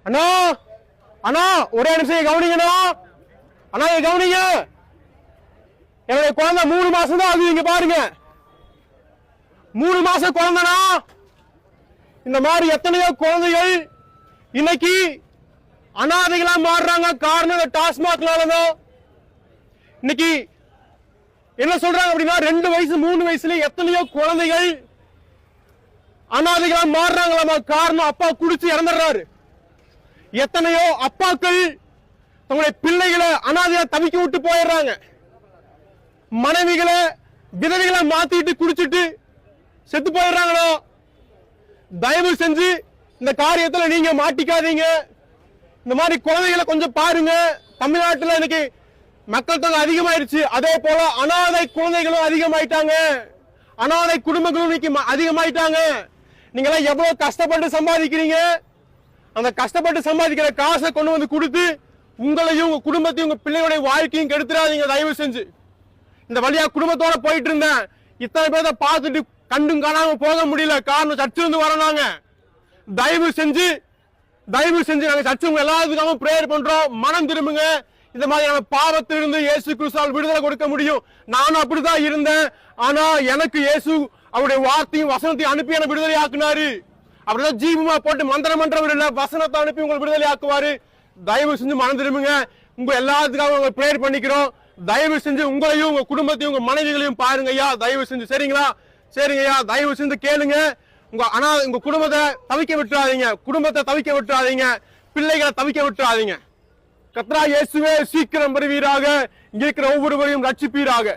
அண்ணா அண்ணா ஒரே நிமிஷம் கவனிங்கண்ணா. அண்ணா கவனிங்க. என்னுடைய குழந்தை 3 மாசம் தான் ஆகுது. இங்க பாருங்க, 3 மாசம் குழந்தைனா. இந்த மாதிரி எத்தனையோ குழந்தைகள் இன்னைக்கு அனாதைகளா மாறுறாங்க. காரணம் டாஸ்மாக்னாலதான். இன்னைக்கு என்ன சொல்றாங்க அப்படின்னா 2 வயசு 3 வயசுல எத்தனையோ குழந்தைகள் அனாதைகளா மாறுறாங்களாமா. காரணம் அப்பா குடிச்சு இறந்துடுறாரு. எத்தனையோ அப்பாக்கள் தங்களுடைய பிள்ளைகளை அனாதையா தவிக்க விட்டு போயிடுறாங்க. மனைவிகளை விதவைகளை மாத்திட்டு குடிச்சிட்டு செத்து போயிடுறாங்களோ. தயவு செஞ்சு இந்த காரியத்துல நீங்க மாட்டிக்காதீங்க. இந்த மாதிரி குழந்தைகளை கொஞ்சம் பாருங்க. தமிழ்நாட்டில் இன்னைக்கு மக்கள் தொகை அதிகமாயிருச்சு. அதே போல அனாதை குழந்தைகளும் அதிகமாயிட்டாங்க. அனாதை குடும்பங்களும் இன்னைக்கு அதிகமாயிட்டாங்க. நீங்க எல்லாம் எவ்வளவு கஷ்டப்பட்டு சம்பாதிக்கிறீங்க. அந்த கஷ்டப்பட்டு சம்பாதிக்கிற காசை கொண்டு வந்து கொடுத்து உங்களையும் உங்க குடும்பத்தையும் உங்க பிள்ளைகளுடைய வாழ்க்கையும் கெடுத்துறாதீங்க தயவு செஞ்சு. இந்த வழியா குடும்பத்தோட போயிட்டு இருந்தேன். இத்தனை பேரை பார்த்துட்டு கண்டும் காணாம போக முடியல. காரணம் சர்ச்சிலிருந்து வரோம். தயவு செஞ்சு நாங்க சர்ச்சு உங்க எல்லாத்துக்காகவும் பிரேயர் பண்றோம். மனம் திரும்புங்க. இந்த மாதிரி நம்ம பாவத்திலிருந்து இயேசு கிறிஸ்துவால் விடுதலை கொடுக்க முடியும். நானும் அப்படிதான் இருந்தேன். ஆனா எனக்கு இயேசு அவருடைய வார்த்தையும் வசனத்தையும் அனுப்பி என்ன விடுதலை ஆக்குனாரு. அப்படிதான் ஜீவமா போட்டு மந்திரம் மன்றவர் இல்ல, வசனத்தை அனுப்பி உங்களை விடுதலை ஆக்குவாரு. தயவு செஞ்சு மனம் திரும்புங்க. உங்க எல்லாத்துக்காகவும் பிரேயர் பண்ணிக்கிறோம். தயவு செஞ்சு உங்களையும் உங்க குடும்பத்தையும் உங்க மனைவிகளையும் பாருங்க ஐயா. தயவு செஞ்சு சரிங்களா? சரிங்க ஐயா. தயவு செஞ்சு கேளுங்க. உங்க குடும்பத்தை தவிக்க விட்டுறாதீங்க. குடும்பத்தை தவிக்க விட்டுறாதீங்க. பிள்ளைகளை தவிக்க விட்டுறாதீங்க. கர்த்தராகிய இயேசுவே சீக்கிரம் வருவீராக. இங்க இருக்கிற ஒவ்வொருவரையும் ரட்சிப்பீராக.